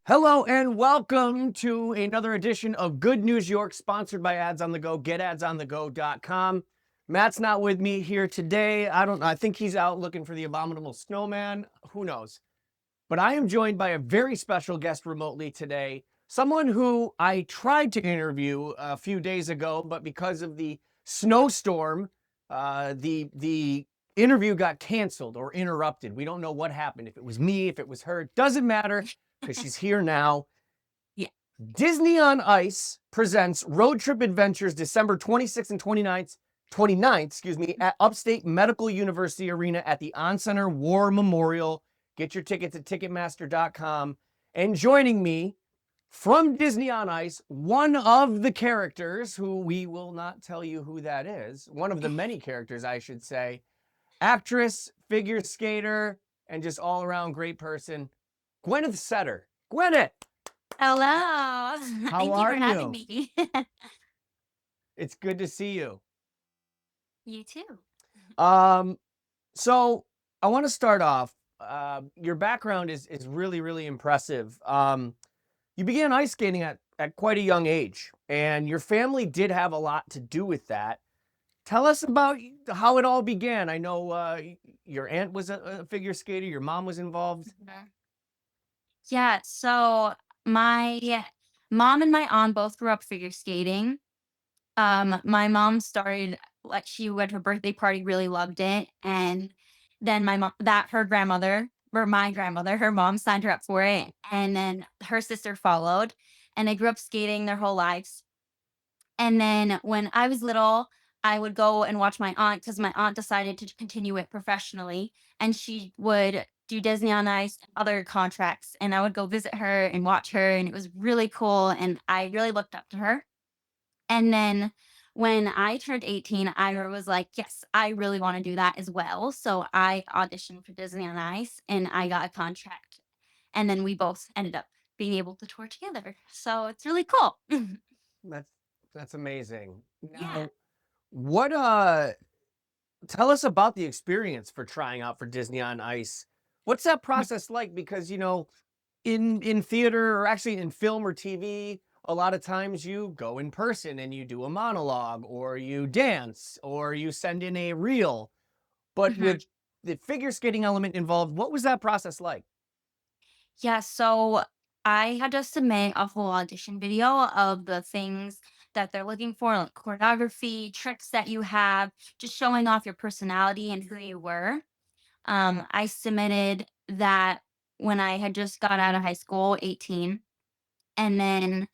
Hello and welcome to another edition of Good News York, sponsored by Ads on the Go, getadsonthego.com. Matt's not with me here today. I think he's out looking for the abominable snowman. Who knows? But I am joined by a very special guest remotely today, someone who I tried to interview a few days ago, but because of the snowstorm, the interview got canceled or interrupted. We don't know what happened. If it was me, if it was her, doesn't matter because she's here now. Yeah. Disney on Ice presents Road Trip Adventures December 26th and 29th, at Upstate Medical University Arena at the On Center War Memorial. Get your tickets at Ticketmaster.com. And joining me from Disney on Ice, one of the characters, who we will not tell you who that is, one of the many characters, I should say, actress, figure skater, and just all-around great person, Gwyneth Settar. Gwyneth, Hello. how Thank you are for having you? me. It's good to see you. You too. Um, so I want to start off. Your background is really, really impressive. You began ice skating at quite a young age, and your family did have a lot to do with that. Tell us about how it all began. I know your aunt was a figure skater, your mom was involved. Mhm. Yeah, so my mom and my aunt both grew up figure skating. My mom started like she went to a birthday party, really loved it, and then my mom that her grandmother or my grandmother, her mom signed her up for it, and then her sister followed, and they grew up skating their whole lives. And then when I was little, I would go and watch my aunt because my aunt decided to continue it professionally, and she would do Disney on Ice and other contracts, and I would go visit her and watch her, and it was really cool, and I really looked up to her. And then when I turned 18, I was like, "Yes, I really wanna do that as well." So I auditioned for Disney on Ice, and I got a contract, and then we both ended up being able to tour together. So it's really cool. That's that's amazing. Yeah. Now, what tell us about the experience for trying out for Disney on Ice. What's that process like? Because in theater, or actually in film or TV, a lot of times you go in person and you do a monologue or you dance or you send in a reel. But Mhm. with the figure skating element involved, what was that process like? Yeah, so I had to submit a full audition video of the things that they're looking for, like choreography, tricks that you have, just showing off your personality and who you were. I submitted that when I had just got out of high school, 18, and then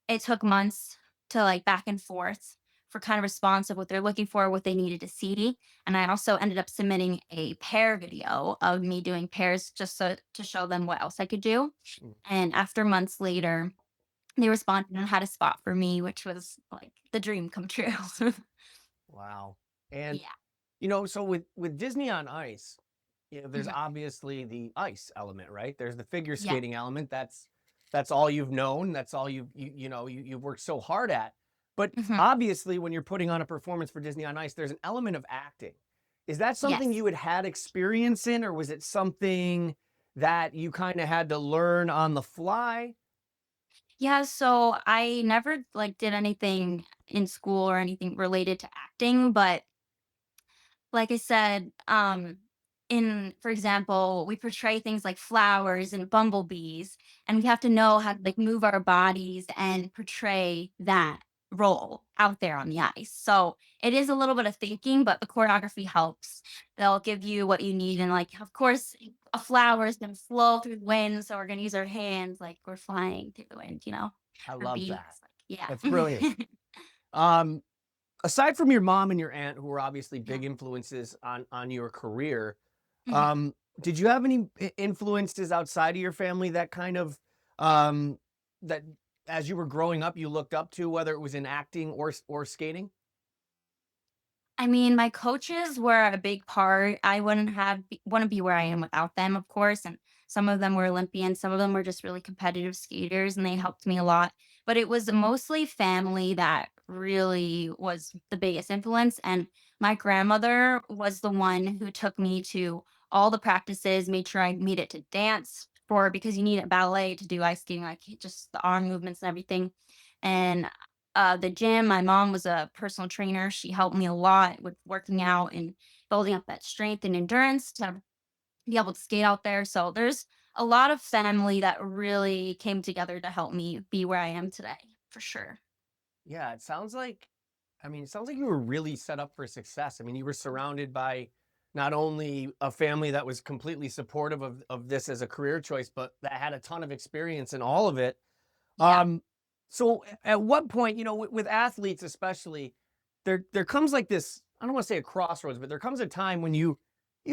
it took months to like back and forth for kind of response of what they're looking for, what they needed to see. And I also ended up submitting a pair video of me doing pairs just so to show them what else I could do. Mm. And after months later, they responded and had a spot for me, which was like the dream come true. Wow. And Yeah. so with Disney on Ice, there's Mhm. obviously the ice element, right? There's the figure Yeah. skating element. That's all you've known. That's all you've worked so hard at. But Mhm. obviously, when you're putting on a performance for Disney on Ice, there's an element of acting. Is that something Yes. you had experience in, or was it something that you kind of had to learn on the fly? Yeah, so I never like did anything in school or anything related to acting, but like I said, in for example, we portray things like flowers and bumblebees, and we have to know how to like move our bodies and portray that role out there on the ice. So it is a little bit of thinking, but the choreography helps. They'll give you what you need, and like of course, a flower is gonna flow through the wind, so we're gonna use our hands like we're flying through the wind, I or love that. bees. Like, yeah. That's brilliant. Um, Aside from your mom and your aunt, who were obviously Yeah. big influences on your career, Mhm. did you have any influences outside of your family that kind of um, that as you were growing up you looked up to, whether it was in acting or skating? I mean, my coaches were a big part. I wouldn't be where I am without them, of course. And some of them were Olympians, some of them were just really competitive skaters, and they helped me a lot. But it was mostly family that really was the biggest influence. And my grandmother was the one who took me to all the practices, made sure I made it to dance for because you need a ballet to do ice skating, like just the arm movements and everything. And the gym, my mom was a personal trainer. She helped me a lot with working out and building up that strength and endurance to be able to skate out there. So there's a lot of family that really came together to help me be where I am today, for sure. Yeah, it sounds like, I mean, it sounds like you were really set up for success. I mean, you were surrounded by not only a family that was completely supportive of this as a career choice, but that had a ton of experience in all of it. Yeah. So at what point, you know, with athletes especially, there comes like this, I don't want to say a crossroads, but there comes a time when you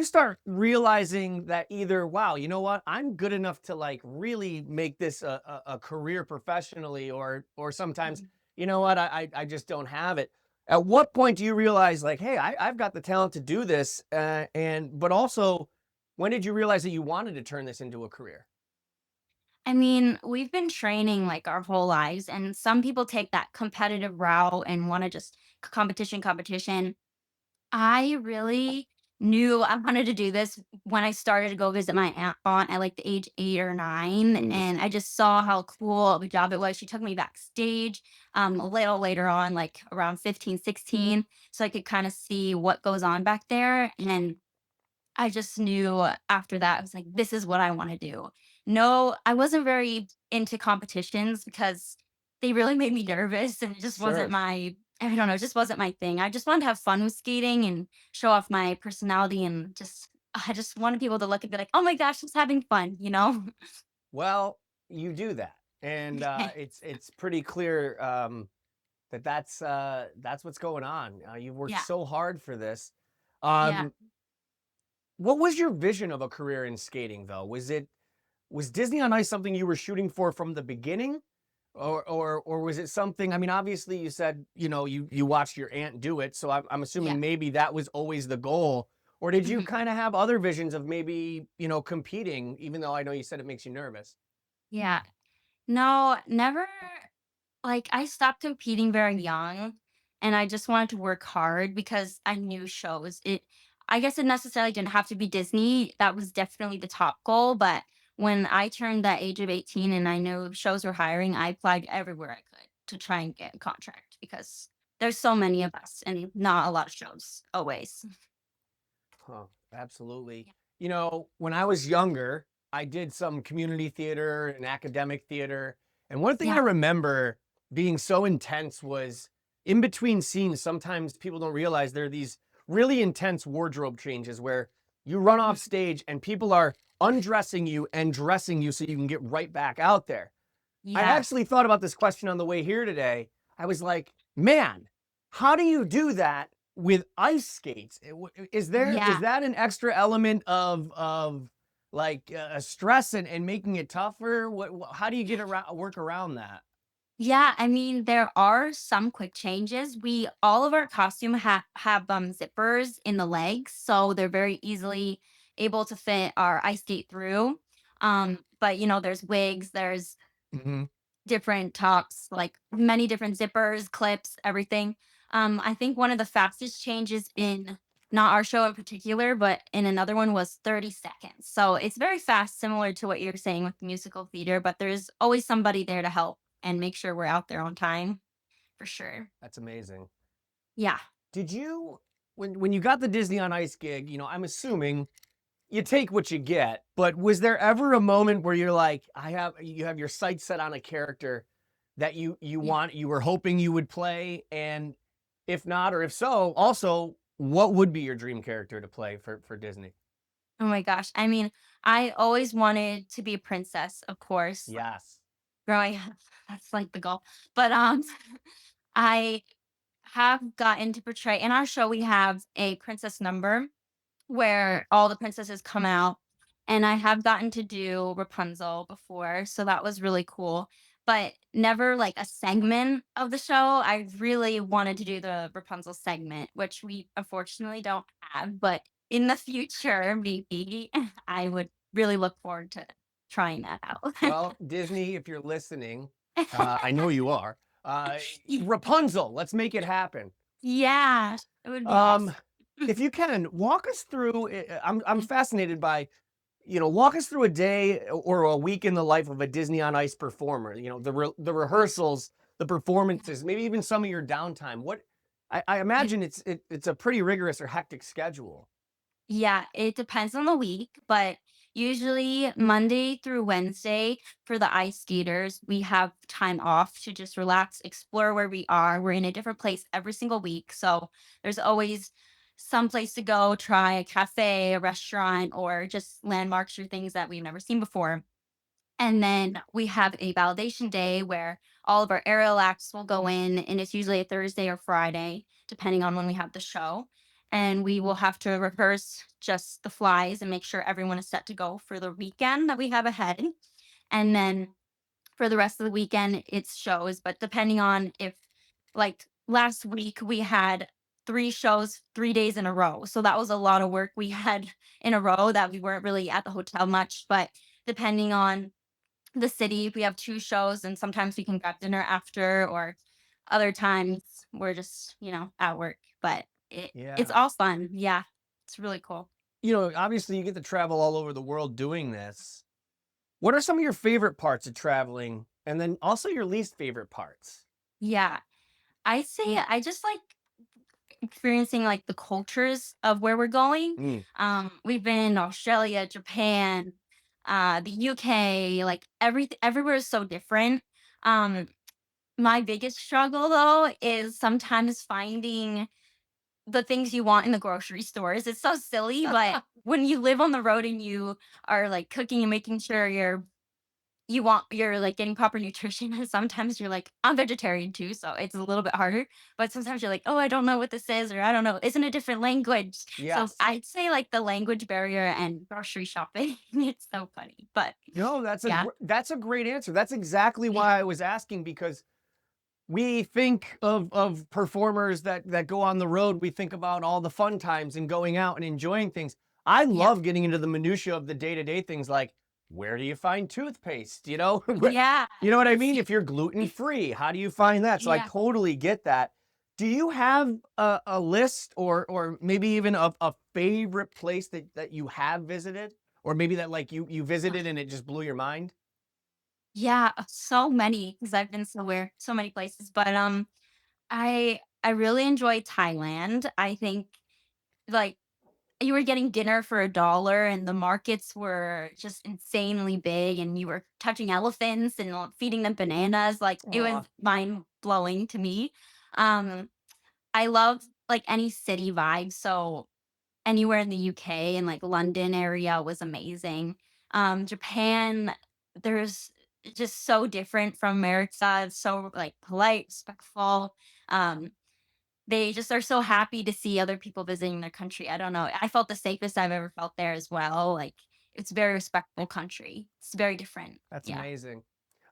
start realizing that either, wow, you know what, I'm good enough to like really make this a career professionally, or sometimes, Mhm. you know what, I just don't have it. At what point do you realize like, hey, I've got the talent to do this, and but also, when did you realize that you wanted to turn this into a career? I mean, we've been training like our whole lives, and some people take that competitive route and want to just competition, competition. I really knew I wanted to do this when I started to go visit my aunt at like the age 8 or 9. Mm, And I just saw how cool of a job it was. She took me backstage a little later on, like around 15, 16, so I could kind of see what goes on back there. And I just knew after that, I was like, this is what I want to do. No, I wasn't very into competitions because they really made me nervous and it just wasn't sure. I don't know, it just wasn't my thing. I just wanted to have fun with skating and show off my personality and I just wanted people to look and be like, oh my gosh, she's having fun, you know? Well, you do that, and it's pretty clear, that that's what's going on. You've worked Yeah. so hard for this. Yeah. Um, what was your vision of a career in skating, though? Was Disney on Ice something you were shooting for from the beginning, or was it something? I mean, obviously, you said, you know, you watched your aunt do it, so I'm Yeah. assuming maybe that was always the goal. Or did you Mhm. kind of have other visions of maybe, you know, competing, even though I know you said it makes you nervous? Yeah. No, never. Like, I stopped competing very young, and I just wanted to work hard because I knew shows. I guess it necessarily didn't have to be Disney. That was definitely the top goal, but when I turned that age of 18 and I knew shows were hiring, I applied everywhere I could to try and get a contract because there's so many of us and not a lot of shows always. Huh, absolutely. You know, when I was younger, I did some community theater and academic theater. And one thing I Yeah. remember being so intense was in between scenes, sometimes people don't realize there are these really intense wardrobe changes where you run off Mhm. stage and people are undressing you and dressing you so you can get right back out there. I Yeah. actually thought about this question on the way here today. I was like, man, how do you do that with ice skates? Is Yeah. that an extra element of like stress and making it tougher? How do you get around work around that? Yeah, I mean, there are some quick changes. We all of our costume have zippers in the legs, so they're very easily able to fit our ice skate through. But there's wigs, there's Hmm. different tops, like many different zippers, clips, everything. I think one of the fastest changes in not our show in particular, but in another one was 30 seconds. So it's very fast, similar to what you're saying with musical theater, but there's always somebody there to help and make sure we're out there on time for sure. That's amazing. Yeah. Did you when you got the Disney on Ice gig? You know, I'm assuming you take what you get, but was there ever a moment where you're like, you have your sights set on a character that Yeah. you were hoping you would play, and if not, or if so, also, what would be your dream character to play for Disney? Oh my gosh. I mean, I always wanted to be a princess, of course. Like Yes. growing up, that's like the goal. But I have gotten to portray in our show we have a princess number where all the princesses come out, and I have gotten to do Rapunzel before, so that was really cool, but never like a segment of the show. I really wanted to do the Rapunzel segment, which we unfortunately don't have, but in the future, maybe I would really look forward to trying that out. Well, Disney, if you're listening, I know you are. Rapunzel, let's make it happen. Yeah, it would be Um, awesome. if you can walk us through, I'm fascinated by, walk us through a day or a week in the life of a Disney on Ice performer. The rehearsals, the performances, maybe even some of your downtime. I imagine it's a pretty rigorous or hectic schedule. Yeah, it depends on the week, but usually Monday through Wednesday for the ice skaters, we have time off to just relax, explore where we are. We're in a different place every single week. So there's always some place to go, try a cafe, a restaurant, or just landmarks or things that we've never seen before. And then we have a validation day where all of our aerial acts will go in, and it's usually a Thursday or Friday, depending on when we have the show. And we will have to rehearse just the flies and make sure everyone is set to go for the weekend that we have ahead. And then for the rest of the weekend, it's shows. But depending on if, like last week, we had 3 shows, 3 days in a row. So that was a lot of work we had in a row that we weren't really at the hotel much. But depending on the city. We have 2 shows, and sometimes we can grab dinner after, or other times we're just, at work, but it's Yeah. all fun. Yeah. It's really cool. Obviously you get to travel all over the world doing this. What are some of your favorite parts of traveling? And then also your least favorite parts? Yeah. I say I just like experiencing like the cultures of where we're going. Mm. We've been in Australia, Japan, the UK, like everywhere is so different. Um, my biggest struggle though is sometimes finding the things you want in the grocery stores. It's so silly, but when you live on the road and you are like cooking and making sure you're like getting proper nutrition, and sometimes you're like, I'm vegetarian too, so it's a little bit harder. But sometimes you're like, oh, I don't know what this is, or I don't know, it's in a different language. So Yes. I'd say like the language barrier and grocery shopping. It's so funny. But No, yeah. that's a great answer. That's exactly why I was asking, because we think of performers that go on the road. We think about all the fun times and going out and enjoying things. I Yeah. love getting into the minutia of the day-to-day things, like where do you find toothpaste? Yeah. You know what I mean? If you're gluten free, how do you find that? So I Yeah. totally get that. Do you have a list, or maybe even a favorite place that you have visited, or maybe that like you visited and it just blew your mind? Yeah, so many because I've been so many places. But I really enjoy Thailand. I think like you were getting dinner for $1 and the markets were just insanely big and you were touching elephants and feeding them bananas. Like it was Aw. mind blowing to me. Um I love like any city vibe. So anywhere in the UK and like London area was amazing. Japan, there's just so different from America. It's so like polite, respectful. Um, they just are so happy to see other people visiting their country. I don't know. I felt the safest I've ever felt there as well. Like it's a very respectful country. It's very different. That's Yeah. amazing.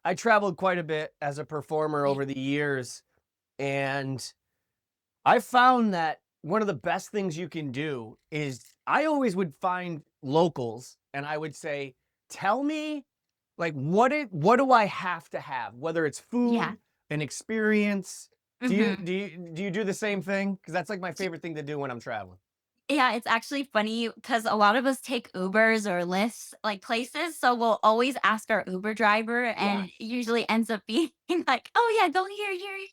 I traveled quite a bit as a performer over the years, and I found that one of the best things you can do is I always would find locals and I would say, "Tell me, like, what do I have to have? Whether it's Yeah. food, an experience." Do you Hmm. do you do you do the same thing? Because that's like my favorite thing to do when I'm traveling. Yeah, it's actually funny because a lot of us take Ubers or Lyfts, like places. So we'll always ask our Uber driver, and it Yes. usually ends up being like, "Oh yeah, go here,"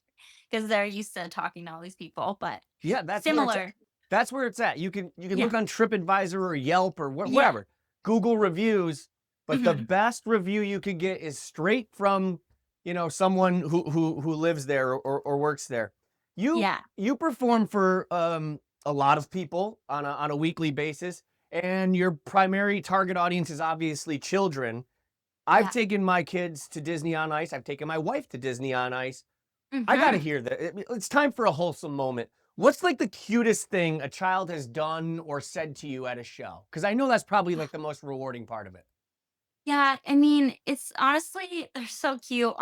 because they're used to talking to all these people. But Yeah, that's where it's at. similar, That's where it's at. You can yeah, look on TripAdvisor or Yelp or yeah, whatever, Google reviews, but the hmm, best review you could get is straight from, someone who lives there or works there. You yeah, you perform for a lot of people on a weekly basis, and your primary target audience is obviously children. I've yeah, taken my kids to Disney on Ice. I've taken my wife to Disney on Ice. I gotta hmm. hear that. It's time for a wholesome moment. What's like the cutest thing a child has done or said to you at a show? Because I know that's probably like the most rewarding part of it. Yeah, I mean, it's honestly they're so cute.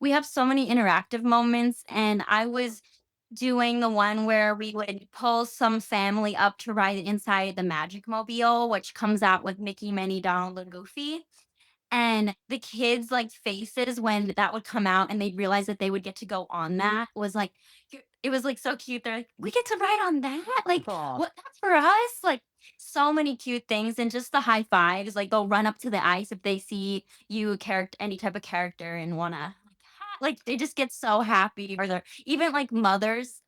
We have so many interactive moments, and I was doing the one where we would pull some family up to ride inside the Magic Mobile, which comes out with Mickey, Minnie, Donald, and Goofy. And the kids' like faces when that would come out and they'd realize that they would get to go on that was like it was like so cute. They're like, we get to ride on that? Like, Aw. what that's for us? Like so many cute things and just the high fives. Like they'll run up to the ice if they see you character any type of character and wanna like they just get so happy. Or they're even like mothers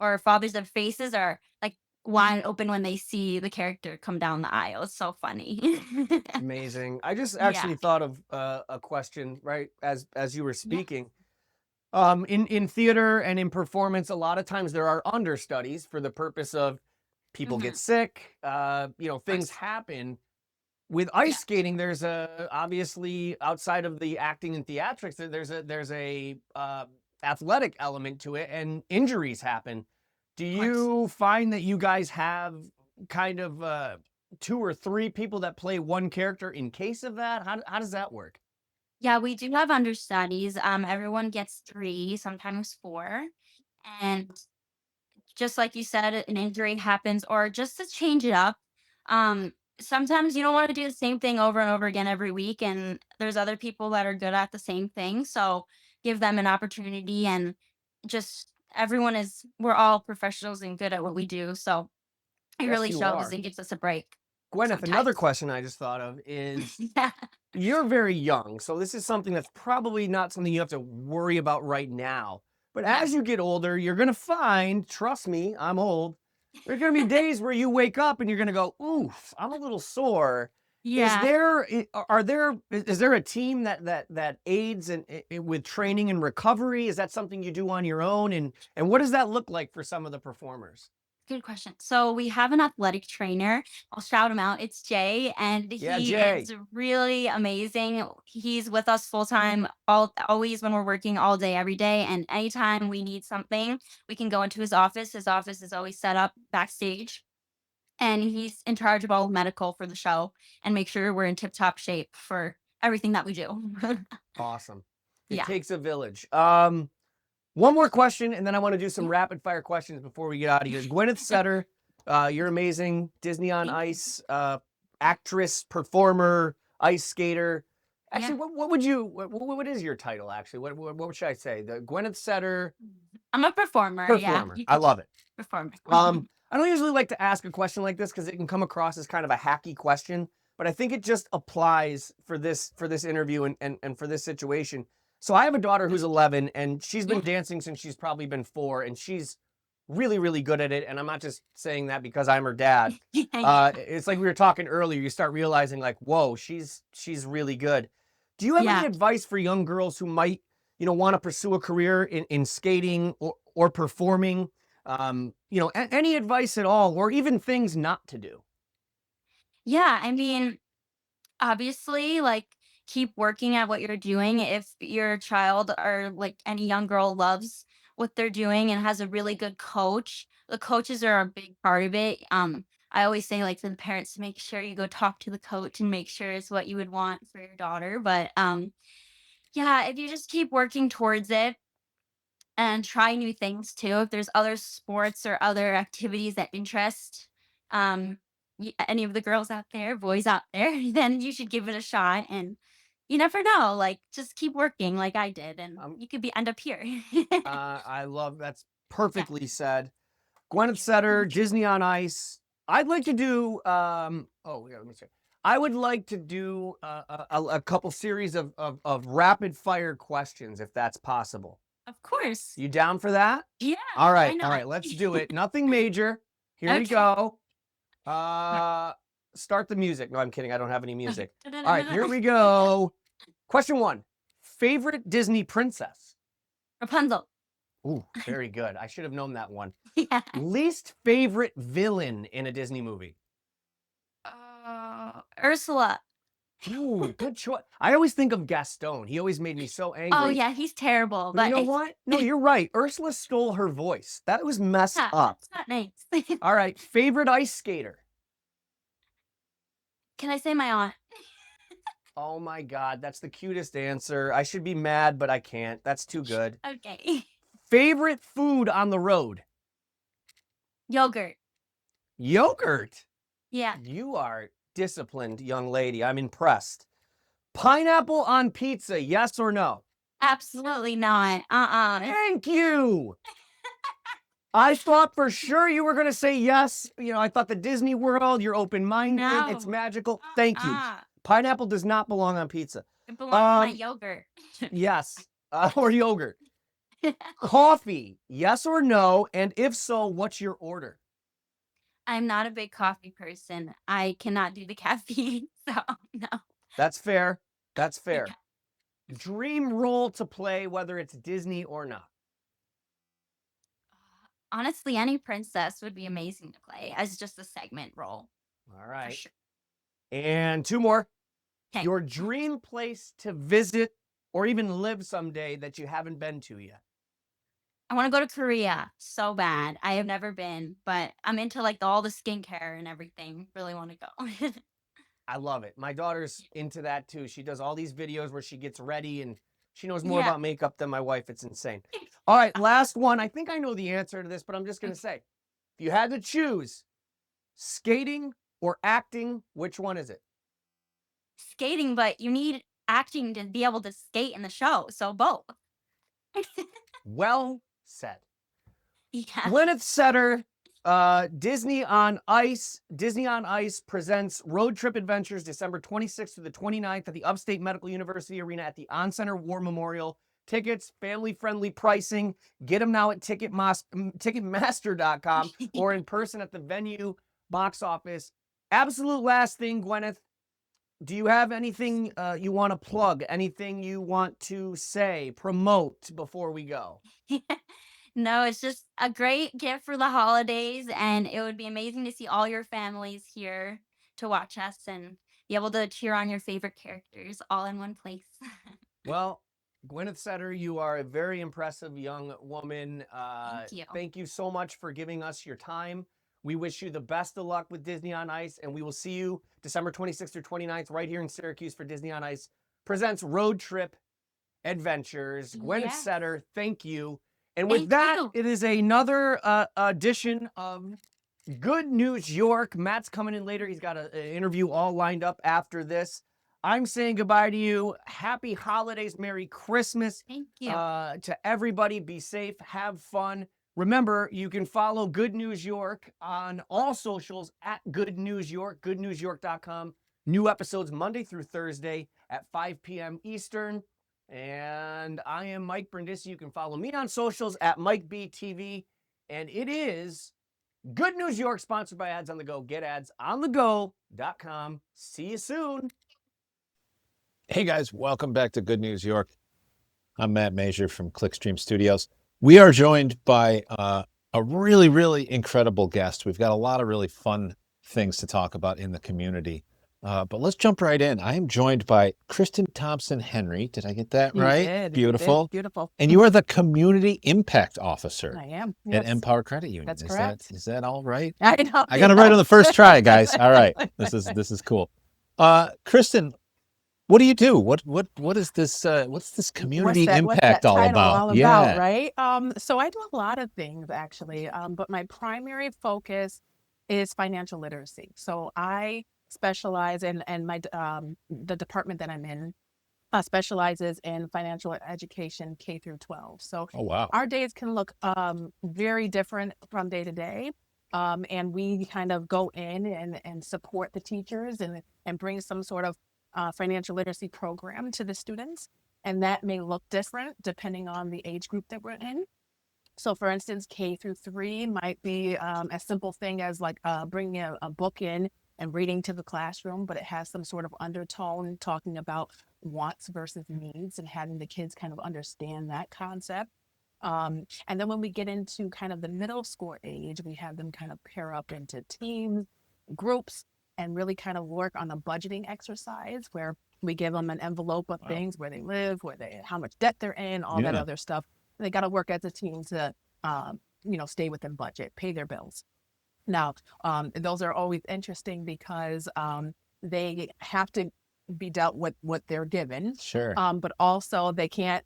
or fathers, their faces are like wide open when they see the character come down the aisle. It's so funny. Amazing. I just Yeah. actually thought of a question right as you were Yeah. speaking. In theater and in performance, a lot of times there are understudies for the purpose of people Hmm. get sick, things Course. happen. With ice Yeah. skating, there's a obviously outside of the acting and theatrics, there's a athletic element to it, and injuries happen. Do Of course. you find that you guys have kind of two or three people that play one character in case of that? How does that work? Yeah, we do have understudies. Everyone gets 3, sometimes 4. And just like you said, an injury happens, or just to change it up. Sometimes you don't want to do the same thing over and over again every week, and there's other people that are good at the same thing. So give them an opportunity, and just we're all professionals and good at what we do. So it Yes, really you shows are. and gives us a break Gwyneth, another sometimes. question I just thought of is Yeah. you're very young, so this is something that's probably not something you have to worry about right now. But Yeah. as you get older, you're gonna find, trust me, I'm old, there's gonna be days where you wake up and you're gonna go, oof, I'm a little sore. Is Yeah. there are there is there a team that aids with training and recovery? Is that something you do on your own? And what does that look like for some of the performers? Good question. So we have an athletic trainer. I'll shout him out. It's Jay, and Yeah, he Jay. is really amazing. He's with us full time, always when we're working all day, every day. And anytime we need something, we can go into his office. His office is always set up backstage, and he's in charge of all medical for the show and make sure we're in tip top shape for everything that we do. Awesome. It Yeah. takes a village. One more question, and then I want to do some rapid fire questions before we get out of here. Gwyneth Settar, you're amazing. Disney on Thank you. Ice, actress, performer, ice skater. Yeah. Actually, what would you? What is your title? Actually, what should I say? The Gwyneth Settar I'm a performer. Yeah. performer. You I could love it. performer. I don't usually like to ask a question like this because it can come across as kind of a hacky question, but I think it just applies for this interview and for this situation. So I have a daughter who's 11 and she's been Yeah. dancing since she's probably been 4 and she's really really good at it, and I'm not just saying that because I'm her dad. Yeah. It's like we were talking earlier, you start realizing like, whoa, she's really good. Do you have any Yeah. advice for young girls who might, want to pursue a career in skating or performing? Any advice at all, or even things not to do? Yeah, I mean, obviously, like, keep working at what you're doing. If your child or like any young girl loves what they're doing and has a really good coach, the coaches are a big part of it. I always say, like, to the parents, make sure you go talk to the coach and make sure it's what you would want for your daughter. But yeah, if you just keep working towards it and try new things too. If there's other sports or other activities that interest any of the girls out there, boys out there, then you should give it a shot. And you never know. Like, just keep working, like I did, and Um, you could be end up here. I love that's Yeah, perfectly said. thank Gwyneth you. Setter, Disney on Ice. I'd like to do. Oh, yeah, let me see. I would like to do a couple series of rapid fire questions if that's possible. Of course. You down for that? Yeah. All Why right, all not? right. Let's do it. Nothing major. Here we Okay. go. Uh, Start the music. No, I'm kidding. I don't have any Okay. music. All right, here we go. Question 1. Favorite Disney princess? Rapunzel. Ooh, very good. I should have known that one. Yeah. Least favorite villain in a Disney movie? Ursula. Ooh, good choice. I always think of Gaston. He always made me so Oh angry. yeah, he's terrible, But you but know what? No, you're right. Ursula stole her voice. That was messed yeah, up. it's not nice. All right, favorite ice skater? Can I say my aunt? Oh my God, that's the cutest answer. I should be mad, but I can't. That's too good. Okay. Favorite food on the road? Yogurt. Yogurt. Yeah. You are disciplined, young lady. I'm impressed. Pineapple on pizza, yes or no? Absolutely not. Uh-uh. Thank you. I thought for sure you were going to say yes. You know, I thought the Disney World, you're open-minded, it's No. magical. Thank you. Pineapple does not belong on pizza. It belongs in my yogurt. Yes, or yogurt. Coffee, yes or no? And if so, what's your order? I'm not a big coffee person. I cannot do the caffeine, so no. That's fair. That's Yeah. fair. Dream role to play, whether it's Disney or not. Honestly, any princess would be amazing to play as just a segment role. All For right. sure. And two more. 'Kay. Your dream place to visit or even live someday that you haven't been to yet. I want to go to Korea so bad. I have never been, but I'm into like all the skincare and everything. Really want to go. I love it. My daughter's into that too. She does all these videos where she gets ready and she knows more Yeah. about makeup than my wife. It's insane. All right, last one. I think I know the answer to this, but I'm just going to say, if you had to choose skating or acting, which one is it? Skating, but you need acting to be able to skate in the show. So both. Well said. Yeah. Gwyneth Settar, Disney on Ice. Disney on Ice presents Road Trip Adventures December 26th to the 29th at the Upstate Medical University Arena at the On-Center War Memorial. Tickets, family-friendly pricing. Get them now at Ticketmaster.com or in person at the venue box office. Absolute last thing, Gwyneth. Do you have anything you want to plug? Anything you want to say, promote before we go? No, it's just a great gift for the holidays, and it would be amazing to see all your families here to watch us and be able to cheer on your favorite characters all in one place. Well, Gwyneth Settar, you are a very impressive young woman. Thank you. Thank you so much for giving us your time. We wish you the best of luck with Disney on Ice, and we will see you December 26th through 29th right here in Syracuse for Disney on Ice presents Road Trip Adventures. Gwyneth Yes. Settar, thank you. And with Thank that, you. it is another edition of Good News York. Matt's coming in later. He's got an interview all lined up after this. I'm saying goodbye to you. Happy holidays. Merry Christmas. Thank you. To everybody. Be safe. Have fun. Remember, you can follow Good News York on all socials at Good News York, goodnewsyork.com. New episodes Monday through Thursday at 5 p.m. Eastern. And I am Mike Brindisi. You can follow me on socials at MikeBTV. And it is Good News York, sponsored by Ads on the Go. Get ads on the go.com. See you soon. Hey guys, welcome back to Good News York. I'm Matt Major from Clickstream Studios. We are joined by a really, really incredible guest. We've got a lot of really fun things to talk about in the community. But let's jump right in. I am joined by Kristin Thompson Henry. Did I get that right? You did. Beautiful. Beautiful. And you are the Community Impact Officer I am. at Yes. Empower Credit Union. That's Is correct. that all right? I know. I got it right on the first try, guys. All right. This is cool. Kristin, what do you do? What is this what's this community what's impact that all title about? all about, Yeah. right? So I do a lot of things actually, but my primary focus is financial literacy. So I specialize in, and my the department that I'm in specializes in financial education K through 12. So Oh wow. our days can look very different from day to day. And we kind of go in and support the teachers and bring some sort of financial literacy program to the students. And that may look different depending on the age group that we're in. So for instance, K through 3 might be a simple thing as like bringing a book in and reading to the classroom, but it has some sort of undertone talking about wants versus needs and having the kids kind of understand that concept. And then when we get into kind of the middle school age, we have them kind of pair up into teams, groups, and really kind of work on a budgeting exercise where we give them an envelope of Wow. things, where they live, how much debt they're in, all that Yeah. other stuff. They got to work as a team to, stay within budget, pay their bills. Now, those are always interesting because they have to be dealt with what they're given, Sure. but also they can't,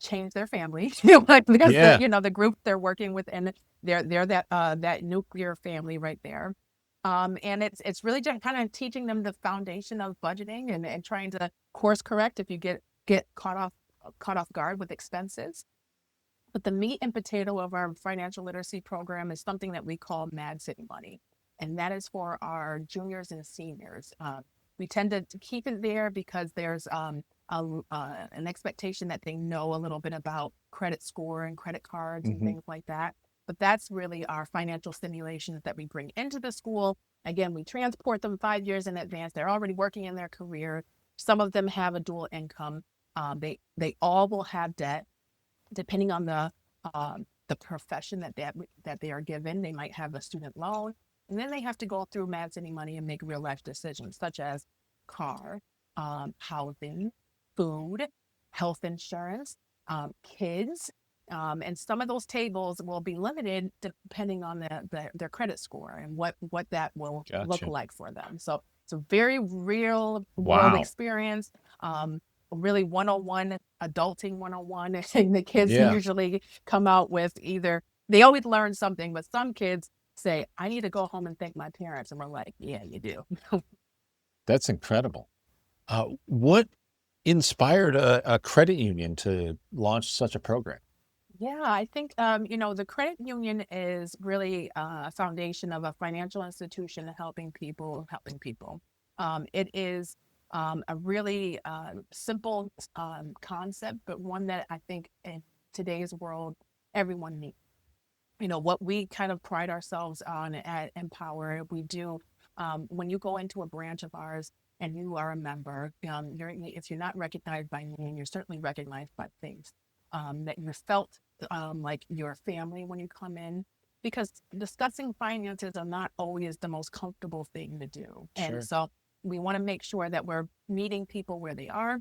change their family, because Yeah. the group they're working with, and they're that nuclear family right there. And it's really just kind of teaching them the foundation of budgeting and trying to course correct if you get caught off guard with expenses. But the meat and potato of our financial literacy program is something that we call Mad City Money, and that is for our juniors and seniors. We tend to keep it there because there's an expectation that they know a little bit about credit score and credit cards and things like that. But that's really our financial simulations that we bring into the school. Again, we transport them 5 years in advance. They're already working in their career. Some of them have a dual income. They all will have debt, depending on the profession that they are given. They might have a student loan, and then they have to go through Mad City Money and make real life decisions such as car, housing, food, health insurance, kids. And some of those tables will be limited depending on their credit score and what that will look Gotcha. like for them. So it's a very real world Wow. experience. Really 101, adulting 101. And the kids Yeah. usually come out with they always learn something, but some kids say, I need to go home and thank my parents. And we're like, yeah, you do. That's incredible. What inspired a credit union to launch such a program? Yeah, I think, the credit union is really a foundation of a financial institution helping people. It is a really simple concept, but one that I think in today's world, everyone needs. What we kind of pride ourselves on at Empower, we do, when you go into a branch of ours and you are a member, if you're not recognized by name, you're certainly recognized by things, that you're felt like your family when you come in, because discussing finances are not always the most comfortable thing to do. Sure. And so we want to make sure that we're meeting people where they are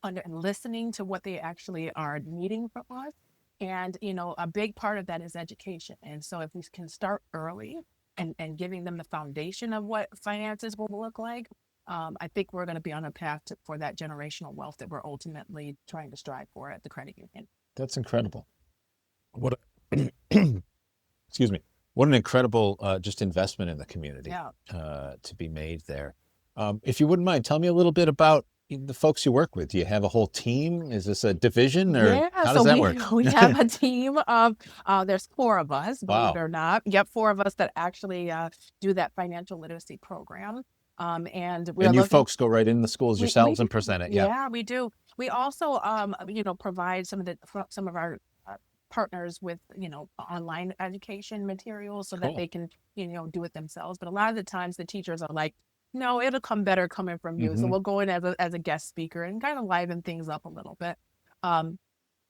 and listening to what they actually are needing from us. And, a big part of that is education. And so if we can start early and giving them the foundation of what finances will look like, I think we're going to be on a path for that generational wealth that we're ultimately trying to strive for at the credit union. That's incredible. What, excuse me. What an incredible just investment in the community to be made there. If you wouldn't mind, tell me a little bit about the folks you work with. Do you have a whole team? Is this a division, or how does that work? We have a team of, there's 4 of us, believe Wow. it or not. Yep, 4 of us that actually do that financial literacy program. And you folks go right in the schools yourselves and do. present it. Yeah, we do. We also, provide some of our partners with, online education materials so that Cool. they can, do it themselves. But a lot of the times the teachers are like, no, it'll come better coming from you. So we'll go in as a guest speaker and kind of liven things up a little bit.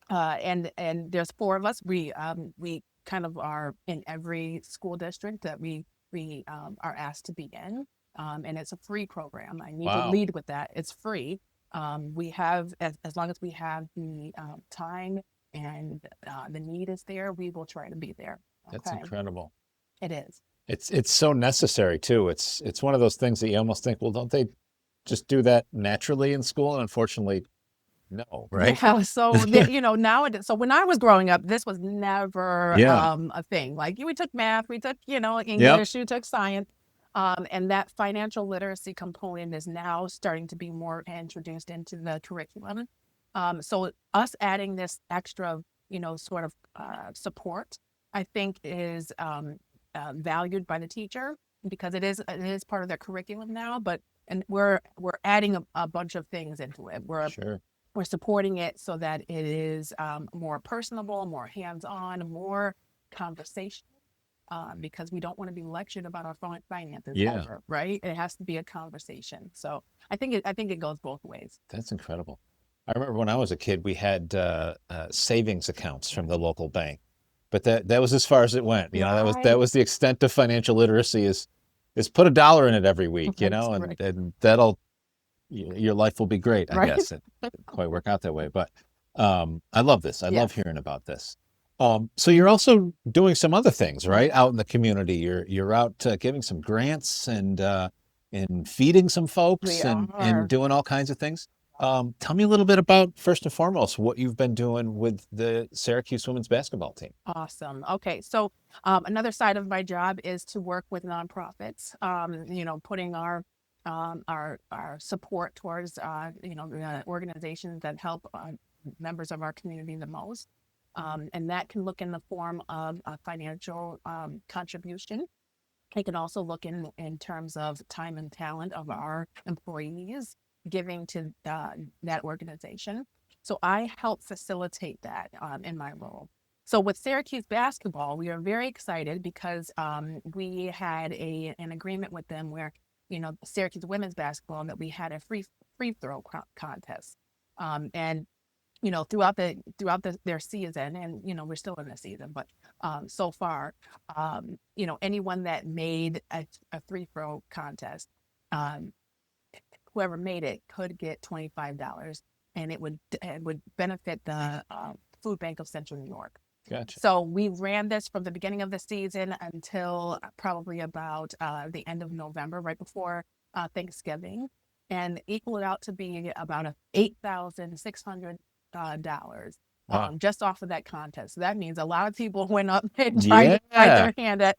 And there's 4 of us. We kind of are in every school district that we are asked to be in. And it's a free program. I need to Wow. lead with that. It's free. We have, as long as we have the time and the need is there, we will try to be there. That's incredible. It is. It's so necessary too. It's one of those things that you almost think, well, don't they just do that naturally in school? And unfortunately, no, right? Yeah. So nowadays. So when I was growing up, this was never a thing. Like we took math, we took English, we took science, and that financial literacy component is now starting to be more introduced into the curriculum. So us adding this extra, sort of support, I think is valued by the teacher because it is part of their curriculum now. And we're adding a bunch of things into it. We're supporting it so that it is more personable, more hands-on, more conversation, because we don't want to be lectured about our finances ever, right? It has to be a conversation. So I think it goes both ways. That's incredible. I remember when I was a kid, we had savings accounts from the local bank, but that was as far as it went. That was the extent of financial literacy is put $1 in it every week, and that'll, your life will be great. I guess it didn't quite work out that way, but I love this. I love hearing about this. So you're also doing some other things, right? Out in the community, you're out giving some grants and feeding some folks and doing all kinds of things. Tell me a little bit about, first and foremost, what you've been doing with the Syracuse women's basketball team. Awesome. Okay. So another side of my job is to work with nonprofits, putting our support towards, organizations that help members of our community the most. And that can look in the form of a financial contribution. It can also look in terms of time and talent of our employees giving to that organization. So I help facilitate that in my role. So with Syracuse basketball, we are very excited because we had an agreement with them where, Syracuse women's basketball, that we had a free throw contest. And throughout their season, and we're still in the season, but so far, anyone that made a free throw contest, whoever made it could get $25, and it would benefit the Food Bank of Central New York. Gotcha. So we ran this from the beginning of the season until probably about the end of November, right before Thanksgiving, and equaled out to be about $8,600 just off of that contest. So that means a lot of people went up and tried to try their hand at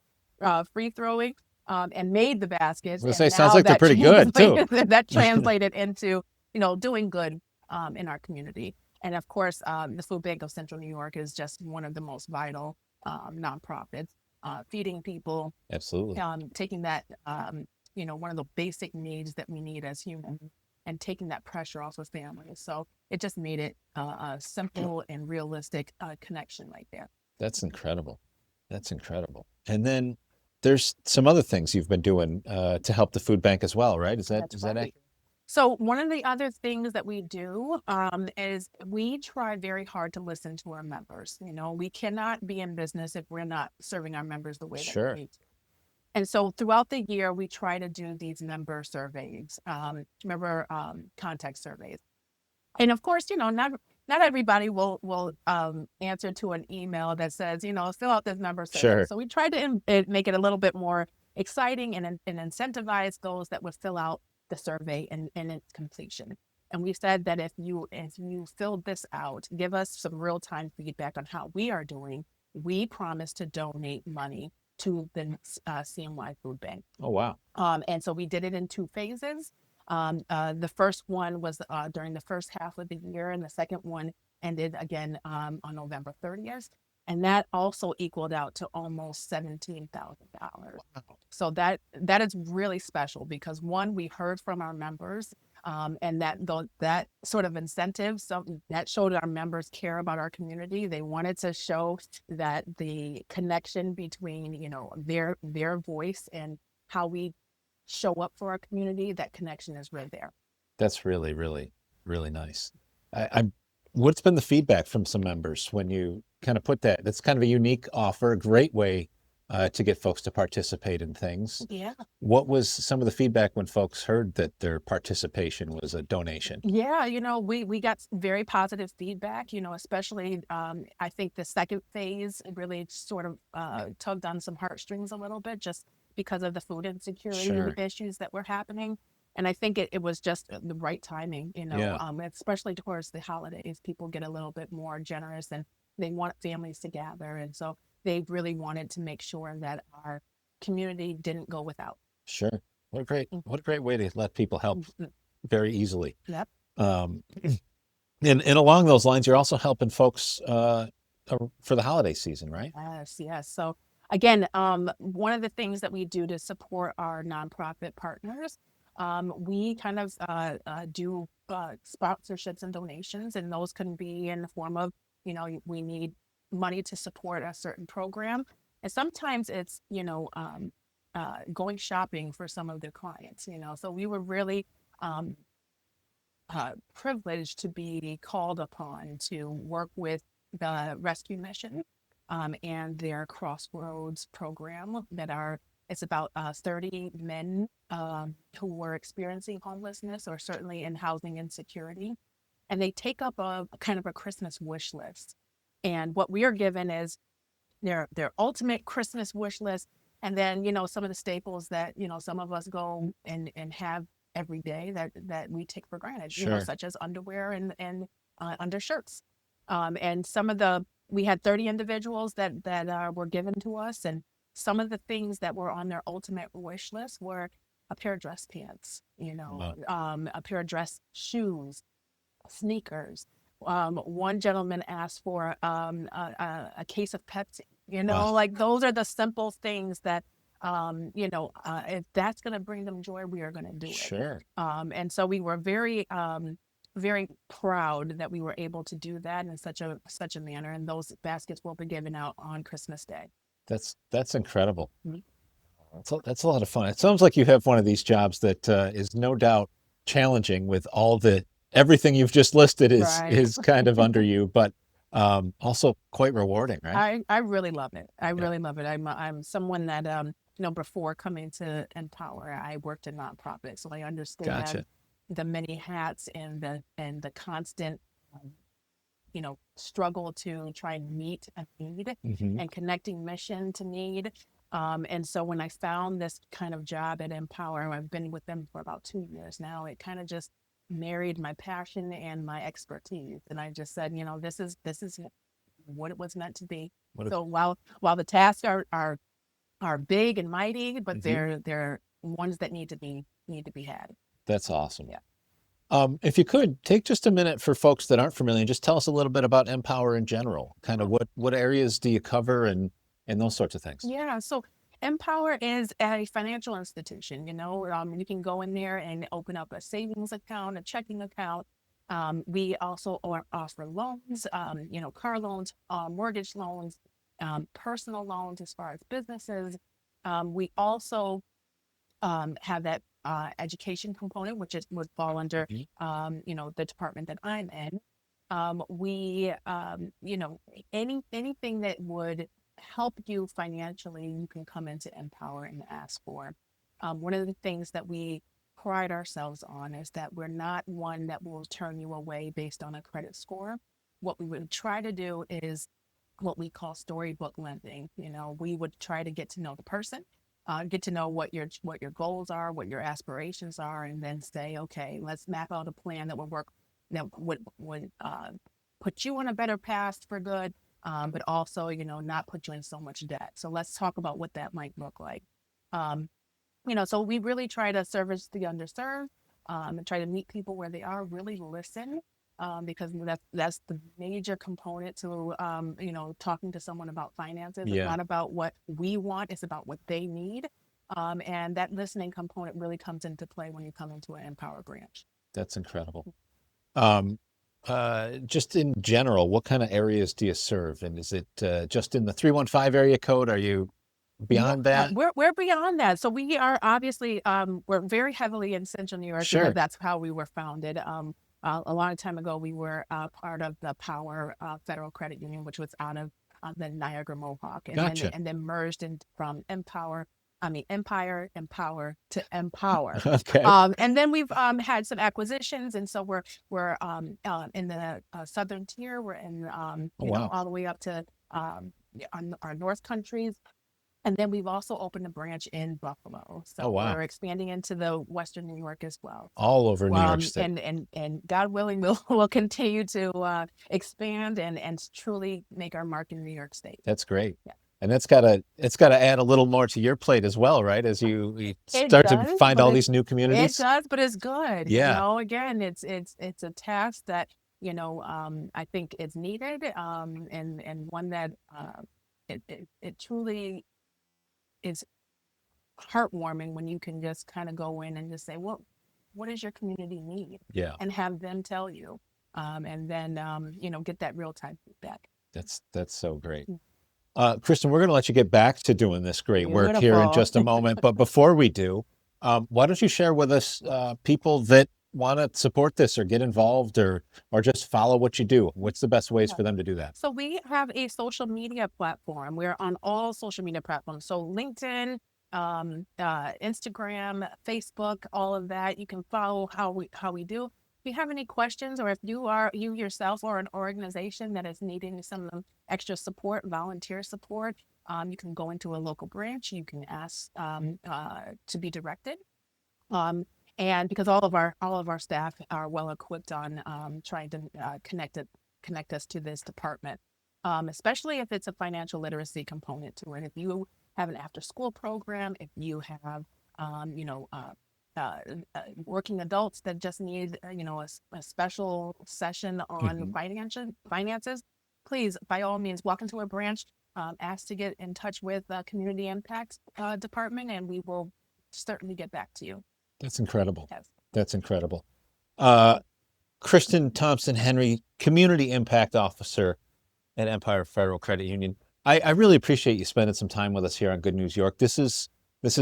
free throwing and made the baskets. I was and gonna say, sounds like they're pretty good too. That translated into doing good in our community. And of course, the Food Bank of Central New York is just one of the most vital nonprofits, feeding people. Absolutely. Taking that, one of the basic needs that we need as humans, and taking that pressure off of families. So it just made it a simple and realistic connection right there. That's incredible. That's incredible. And then there's some other things you've been doing to help the food bank as well, right? Is that accurate? So one of the other things that we do is we try very hard to listen to our members. We cannot be in business if we're not serving our members the way that we need to. And so throughout the year, we try to do these member surveys, member contact surveys. And of course, not everybody will answer to an email that says, fill out this member survey. Sure. So we try to make it a little bit more exciting and incentivize those that would fill out the survey and its completion. And we said that if you filled this out, give us some real-time feedback on how we are doing, we promise to donate money to the CNY Food Bank. Oh, wow. And so we did it in 2 phases. The first one was during the first half of the year, and the second one ended again on November 30th. And that also equaled out to almost $17,000. Wow. So that is really special because, one, we heard from our members, and that sort of incentive, that showed our members care about our community. They wanted to show that the connection between their voice and how we show up for our community, that connection is right there. That's really, really, really nice. What's been the feedback from some members when you kind of put that? That's kind of a unique offer, a great way to get folks to participate in things. Yeah. What was some of the feedback when folks heard that their participation was a donation? Yeah, we got very positive feedback, especially I think the second phase really sort of tugged on some heartstrings a little bit just because of the food insecurity issues that were happening. And I think it was just the right timing, especially towards the holidays. People get a little bit more generous and they want families to gather. And so they really wanted to make sure that our community didn't go without. Sure. What a great way to let people help very easily. Yep. And along those lines, you're also helping folks for the holiday season, right? Yes. So again, one of the things that we do to support our nonprofit partners, we kind of do sponsorships and donations, and those can be in the form of, we need money to support a certain program. And sometimes it's, going shopping for some of their clients, so we were really privileged to be called upon to work with the Rescue Mission and their Crossroads program it's about 30 men who were experiencing homelessness or certainly in housing insecurity. And they take up a kind of a Christmas wish list. And what we are given is their ultimate Christmas wish list. And then, some of the staples that, some of us go and have every day that we take for granted, such as underwear and undershirts. And we had 30 individuals that were given to us. And some of the things that were on their ultimate wish list were a pair of dress pants, a pair of dress shoes, sneakers, One gentleman asked for a case of Pepsi. Wow. Like those are the simple things that if that's going to bring them joy, we are going to do it. Sure. And so we were very very proud that we were able to do that in such a manner. And those baskets will be given out on Christmas Day. That's incredible. Mhm. That's a lot of fun. It sounds like you have one of these jobs that is no doubt challenging with everything you've just listed Right. is kind of under you, but also quite rewarding, right? I really love it. I really love it. I'm someone that before coming to Empower, I worked in nonprofit, so I understand Gotcha. the many hats and the constant struggle to try and meet a need Hmm. and connecting mission to need. And so when I found this kind of job at Empower, I've been with them for about 2 years now, it kind of just married my passion and my expertise. And I just said, this is what it was meant to be. What a- So while the tasks are big and mighty, but Mhm. they're ones that need to be had. That's awesome. Yeah. If you could take just a minute for folks that aren't familiar, and just tell us a little bit about Empower in general. Kind of what areas do you cover and those sorts of things. Yeah, so Empower is a financial institution. You can go in there and open up a savings account, a checking account. We also offer loans, car loans, mortgage loans, personal loans as far as businesses. We also have that education component, which would fall under, the department that I'm in. We, anything that would help you financially, you can come into Empower and ask for. One of the things that we pride ourselves on is that we're not one that will turn you away based on a credit score. What we would try to do is what we call storybook lending. We would try to get to know the person, get to know what your goals are, what your aspirations are, and then say, okay, let's map out a plan that would put you on a better path for good, but also not put you in so much debt. So let's talk about what that might look like. So we really try to service the underserved, and try to meet people where they are, really listen, because that's the major component to talking to someone about finances. It's Yeah, not about what we want, it's about what they need. And that listening component really comes into play when you come into an Empower branch. that's incredible. Just in general, what kind of areas do you serve? And is it just in the 315 area code? Are you beyond that? We're beyond that. So we are obviously we're very heavily in Central New York Sure. because that's how we were founded. A long time ago, we were part of the Power Federal Credit Union, which was out of the Niagara Mohawk, and Gotcha. then merged in from Empire to Empower. Okay. And then we've had some acquisitions, and so we're in the southern tier. We're in Oh, wow. all the way up to our North Countries. And then we've also opened a branch in Buffalo. So Oh, wow. we're expanding into the Western New York as well. All over New York State. And God willing, we'll continue to expand and truly make our mark in New York State. That's great. Yeah. And it's got to add a little more to your plate as well, right? As you start to does, find but all it- these new It communities. does, but it's good. Yeah. Again, it's a task that I think is needed, and one that it truly is heartwarming when you can just kind of go in and just say, what does your community need? Yeah. And have them tell you, and then get that real time feedback. That's so great. Kristin, we're going to let you get back to doing this great work here in Beautiful. just a moment. But before we do, why don't you share with us people that want to support this or get involved or just follow what you do? What's the best ways for them to do that? So we have a social media platform. We're on all social media platforms. So LinkedIn, Instagram, Facebook, all of that. You can follow how we do. If you have any questions, or if you yourself or an organization that is needing some extra support, volunteer support, you can go into a local branch. You can ask to be directed. And because all of our staff are well equipped on trying to connect us to this department, especially if it's a financial literacy component to it. If you have an after school program, if you have working adults that just need, a special session on finances, please, by all means, walk into a branch, ask to get in touch with the Community Impact Department, and we will certainly get back to you. That's incredible. Yes. That's incredible. Kristin Thompson Henry, Community Impact Officer at Empire Federal Credit Union. I really appreciate you spending some time with us here on Good News York. This is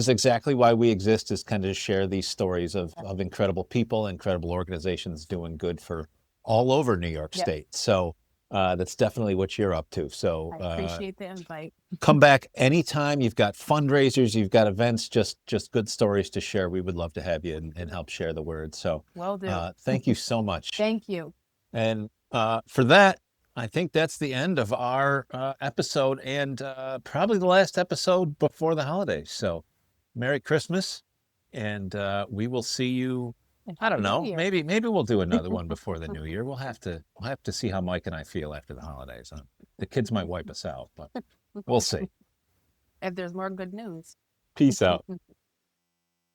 exactly why we exist, is kind of to share these stories of incredible people, incredible organizations doing good for all over New York Yep. State. So that's definitely what you're up to. So I appreciate the invite. come back anytime. You've got fundraisers, you've got events, just good stories to share. We would love to have you and help share the word. So Will do. thank you so much. Thank you. And for that, I think that's the end of our episode, and probably the last episode before the holidays. So Merry Christmas, and we will see you. I don't know. Maybe we'll do another one before the new year. We'll have to see how Mike and I feel after the holidays. The kids might wipe us out, but we'll see. If there's more good news. Peace out.